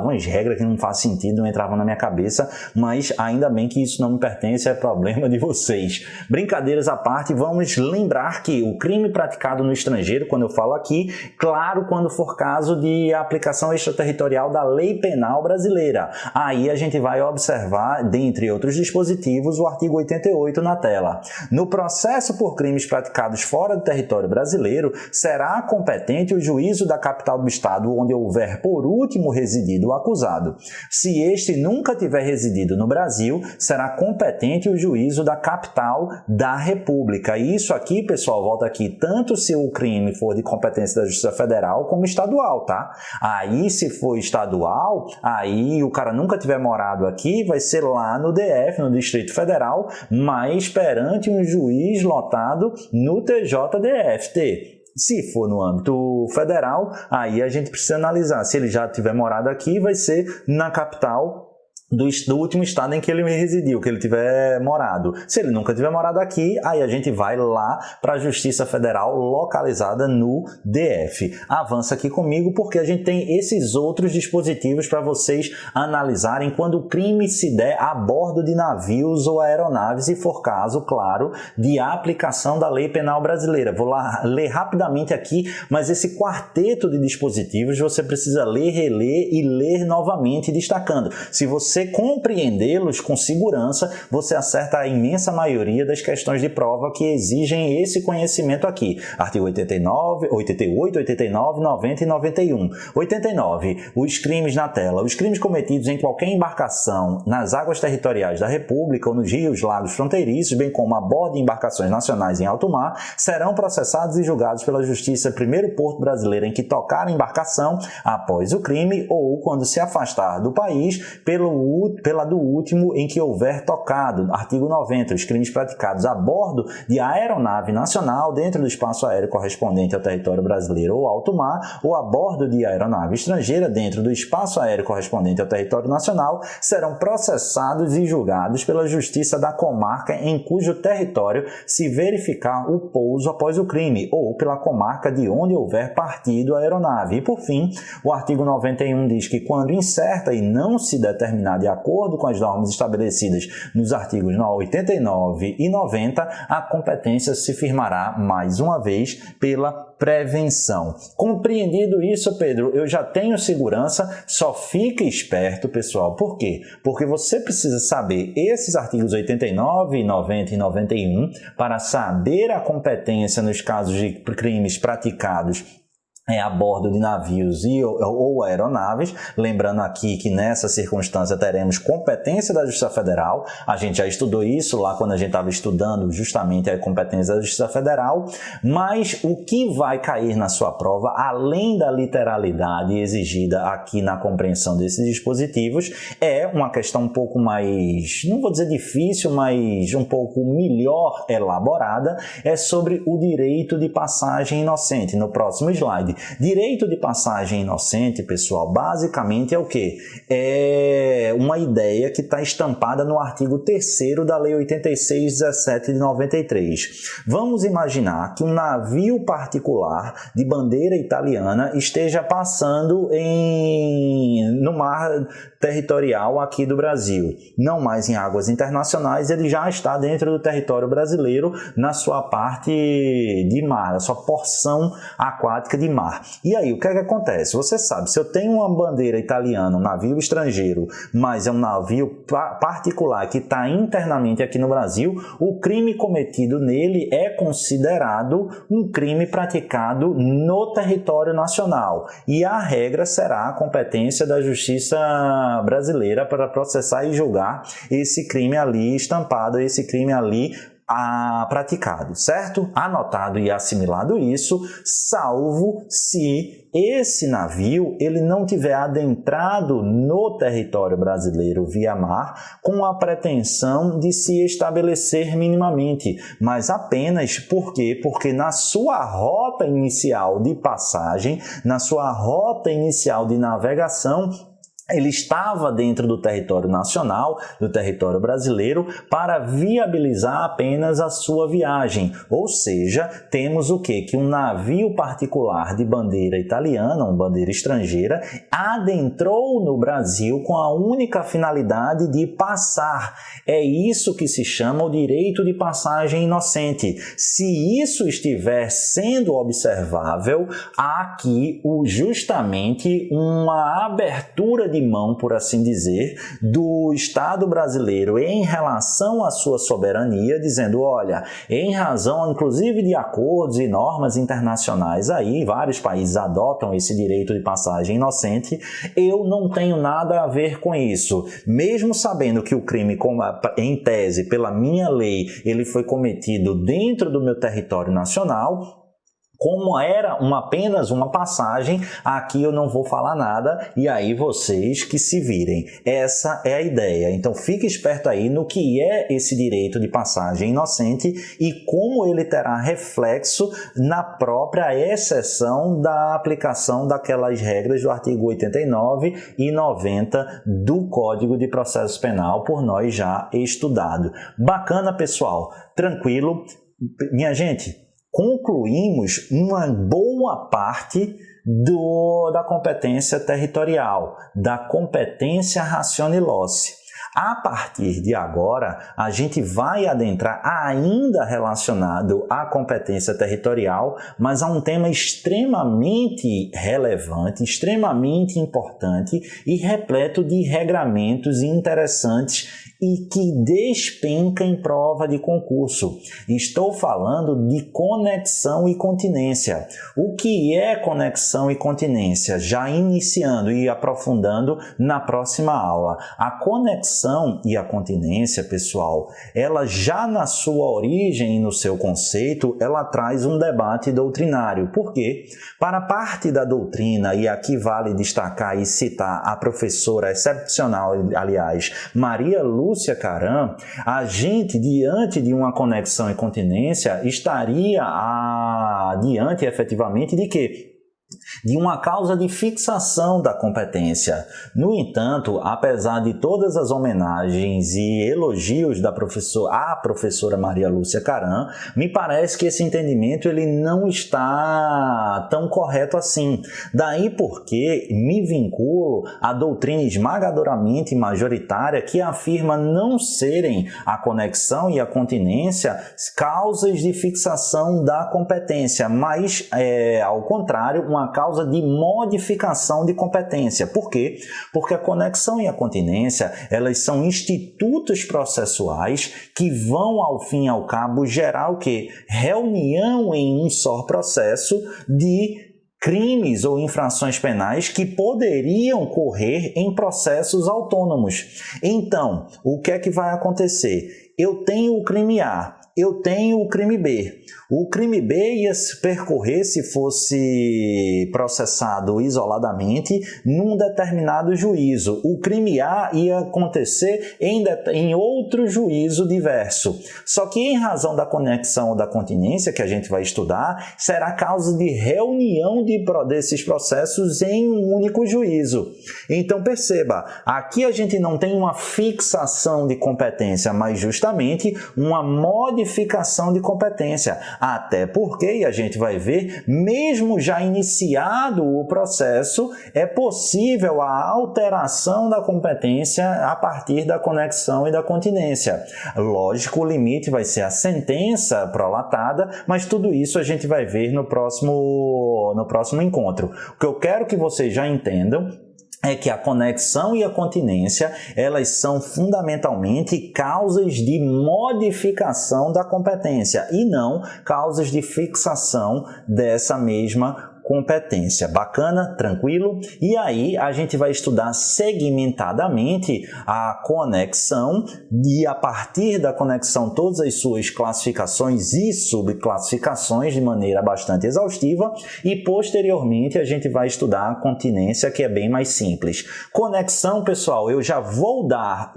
umas regras que não fazem sentido, não entravam na minha cabeça, mas ainda bem que isso não me pertence, é problema de vocês. Brincadeiras à parte, vamos lembrar que o crime praticado no estrangeiro, quando eu falo aqui, claro, quando for caso de aplicação extraterritorial da lei penal brasileira, aí a gente vai observar, dentre outros dispositivos, o artigo 88 na tela. No processo por crimes praticados fora do território brasileiro, será competente o juízo da capital do estado onde houver por último residido o acusado. Se este nunca tiver residido no Brasil, será competente o juízo da capital da República. E isso aqui, pessoal, volta aqui, tanto se o crime for de competência da Justiça Federal como estadual, tá? Aí, se for estadual, aí o cara nunca tiver morado aqui, vai ser lá no DF, no Distrito Federal, mas perante um juiz lotado no TJDFT. Se for no âmbito federal, aí a gente precisa analisar. Se ele já tiver morado aqui, vai ser na capital do último estado em que ele residiu, que ele tiver morado. Se ele nunca tiver morado aqui, aí a gente vai lá para a Justiça Federal localizada no DF. Avança aqui comigo porque a gente tem esses outros dispositivos para vocês analisarem quando o crime se der a bordo de navios ou aeronaves e for caso, claro, de aplicação da lei penal brasileira. Vou lá ler rapidamente aqui, mas esse quarteto de dispositivos você precisa ler, reler e ler novamente, destacando. Se você compreendê-los com segurança, você acerta a imensa maioria das questões de prova que exigem esse conhecimento aqui. Artigo 89, 88, 89, 90 e 91. 89. Os crimes na tela. Os crimes cometidos em qualquer embarcação nas águas territoriais da República ou nos rios, lagos fronteiriços, bem como a bordo de embarcações nacionais em alto mar, serão processados e julgados pela Justiça Primeiro Porto Brasileira em que tocar a embarcação após o crime ou quando se afastar do país pela do último em que houver tocado. Artigo 90. Os crimes praticados a bordo de aeronave nacional dentro do espaço aéreo correspondente ao território brasileiro ou alto mar ou a bordo de aeronave estrangeira dentro do espaço aéreo correspondente ao território nacional serão processados e julgados pela Justiça da comarca em cujo território se verificar o pouso após o crime ou pela comarca de onde houver partido a aeronave. E, por fim, o artigo 91 diz que quando incerta e não se determinar de acordo com as normas estabelecidas nos artigos 89 e 90, a competência se firmará, mais uma vez, pela prevenção. Compreendido isso, Pedro, eu já tenho segurança, só fique esperto, pessoal. Por quê? Porque você precisa saber esses artigos 89, 90 e 91 para saber a competência nos casos de crimes praticados a bordo de navios ou aeronaves, lembrando aqui que nessa circunstância teremos competência da Justiça Federal, a gente já estudou isso lá quando a gente estava estudando justamente a competência da Justiça Federal, mas o que vai cair na sua prova, além da literalidade exigida aqui na compreensão desses dispositivos, é uma questão um pouco mais, não vou dizer difícil, mas um pouco melhor elaborada, é sobre o direito de passagem inocente. No próximo slide. Direito de passagem inocente, pessoal, basicamente é o quê? É uma ideia que está estampada no artigo 3º da Lei 86.17 de 93. Vamos imaginar que um navio particular de bandeira italiana esteja passando no mar territorial aqui do Brasil. Não mais em águas internacionais, ele já está dentro do território brasileiro na sua parte de mar, na sua porção aquática de mar. E aí, o que é que acontece? Você sabe, se eu tenho uma bandeira italiana, um navio estrangeiro, mas é um navio particular que está internamente aqui no Brasil, o crime cometido nele é considerado um crime praticado no território nacional. E a regra será a competência da Justiça brasileira para processar e julgar esse crime ali estampado, esse crime ali praticado, certo? Anotado e assimilado isso, salvo se esse navio ele não tiver adentrado no território brasileiro via mar com a pretensão de se estabelecer minimamente, mas apenas por quê? Porque na sua rota inicial de passagem, na sua rota inicial de navegação, ele estava dentro do território nacional, do território brasileiro, para viabilizar apenas a sua viagem. Ou seja, temos o quê? Que um navio particular de bandeira italiana, uma bandeira estrangeira, adentrou no Brasil com a única finalidade de passar. É isso que se chama o direito de passagem inocente. Se isso estiver sendo observável, há aqui justamente uma abertura de mão, por assim dizer, do Estado brasileiro em relação à sua soberania, dizendo, olha, em razão, inclusive, de acordos e normas internacionais, aí vários países adotam esse direito de passagem inocente, eu não tenho nada a ver com isso. Mesmo sabendo que o crime, em tese, pela minha lei, ele foi cometido dentro do meu território nacional, como era apenas uma passagem, aqui eu não vou falar nada e aí vocês que se virem. Essa é a ideia. Então fique esperto aí no que é esse direito de passagem inocente e como ele terá reflexo na própria exceção da aplicação daquelas regras do artigo 89 e 90 do Código de Processo Penal por nós já estudado. Bacana, pessoal? Tranquilo? Minha gente, concluímos uma boa parte da competência territorial, da competência racionilócia. A partir de agora, a gente vai adentrar ainda relacionado à competência territorial, mas a um tema extremamente relevante, extremamente importante e repleto de regramentos interessantes e que despenca em prova de concurso. Estou falando de conexão e continência. O que é conexão e continência? Já iniciando e aprofundando na próxima aula. A conexão e a continência, pessoal, ela já na sua origem e no seu conceito, ela traz um debate doutrinário. Por quê? Para parte da doutrina, e aqui vale destacar e citar a professora excepcional, aliás, Maria Lúcia Caram, a gente, diante de uma conexão e continência, estaria diante efetivamente de quê? De uma causa de fixação da competência. No entanto, apesar de todas as homenagens e elogios à professora Maria Lúcia Caram, me parece que esse entendimento ele não está tão correto assim. Daí porque me vinculo à doutrina esmagadoramente majoritária que afirma não serem a conexão e a continência causas de fixação da competência, mas, ao contrário, uma causa de modificação de competência. Por quê? Porque a conexão e a continência, elas são institutos processuais que vão, ao fim e ao cabo, gerar o quê? Reunião em um só processo de crimes ou infrações penais que poderiam correr em processos autônomos. Então, o que é que vai acontecer? Eu tenho o crime A, eu tenho o crime B. O crime B ia se percorrer, se fosse processado isoladamente, num determinado juízo. O crime A ia acontecer em outro juízo diverso. Só que em razão da conexão ou da continência, que a gente vai estudar, será causa de reunião desses processos em um único juízo. Então perceba, aqui a gente não tem uma fixação de competência, mas justamente uma modificação de competência. Até porque, e a gente vai ver, mesmo já iniciado o processo, é possível a alteração da competência a partir da conexão e da continência. Lógico, o limite vai ser a sentença prolatada, mas tudo isso a gente vai ver no próximo encontro. O que eu quero que vocês já entendam é que a conexão e a continência, elas são fundamentalmente causas de modificação da competência e não causas de fixação dessa mesma competência. Bacana? Tranquilo? E aí a gente vai estudar segmentadamente a conexão e a partir da conexão todas as suas classificações e subclassificações de maneira bastante exaustiva e posteriormente a gente vai estudar a continência, que é bem mais simples. Conexão, pessoal, eu já vou dar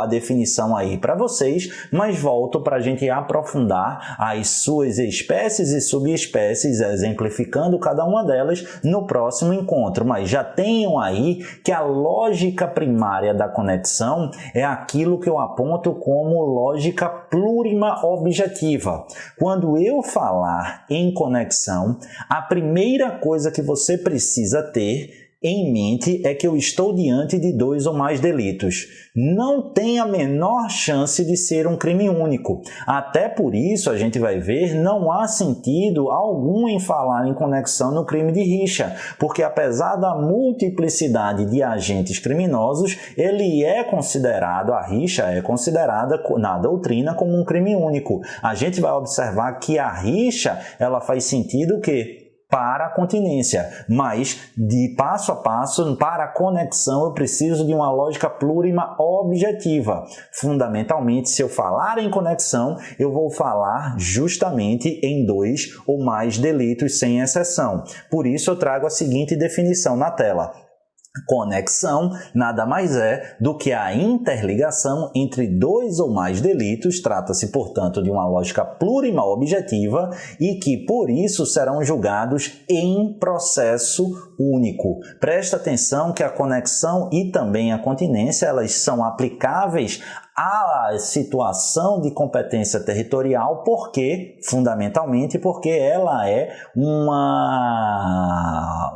a definição aí para vocês, mas volto para a gente aprofundar as suas espécies e subespécies, exemplificando cada uma delas no próximo encontro, mas já tenham aí que a lógica primária da conexão é aquilo que eu aponto como lógica plurima objetiva. Quando eu falar em conexão, a primeira coisa que você precisa ter em mente é que eu estou diante de 2 ou mais delitos. Não tem a menor chance de ser um crime único. Até por isso, a gente vai ver, não há sentido algum em falar em conexão no crime de rixa, porque apesar da multiplicidade de agentes criminosos, a rixa é considerada na doutrina como um crime único. A gente vai observar que a rixa, ela faz sentido para a continência, mas de passo a passo, para a conexão, eu preciso de uma lógica plurima objetiva. Fundamentalmente, se eu falar em conexão, eu vou falar justamente em 2 ou mais delitos sem exceção. Por isso, eu trago a seguinte definição na tela. Conexão nada mais é do que a interligação entre 2 ou mais delitos, trata-se, portanto, de uma lógica plurima objetiva e que, por isso, serão julgados em processo único. Presta atenção que a conexão e também a continência, elas são aplicáveis à situação de competência territorial, fundamentalmente porque ela é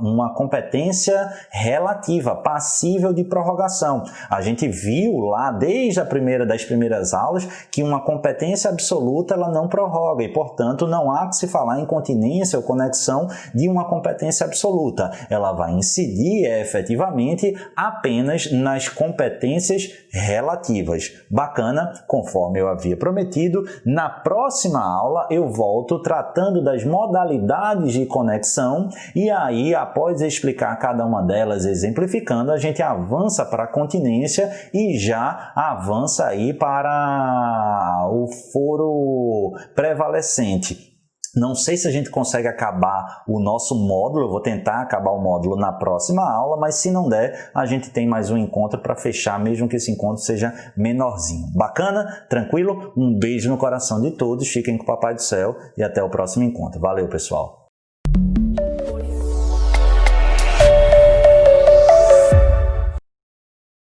uma competência relativa, passível de prorrogação. A gente viu lá desde das primeiras aulas que uma competência absoluta ela não prorroga e, portanto, não há que se falar em continência ou conexão de uma competência absoluta. Ela vai incidir efetivamente apenas nas competências relativas. Bacana, conforme eu havia prometido. Na próxima aula eu volto tratando das modalidades de conexão e aí, após explicar cada uma delas, exemplificando, a gente avança para a continência e já avança aí para o foro prevalecente. Não sei se a gente consegue acabar o nosso módulo, eu vou tentar acabar o módulo na próxima aula, mas se não der, a gente tem mais um encontro para fechar, mesmo que esse encontro seja menorzinho. Bacana? Tranquilo? Um beijo no coração de todos, fiquem com o Papai do Céu e até o próximo encontro. Valeu, pessoal!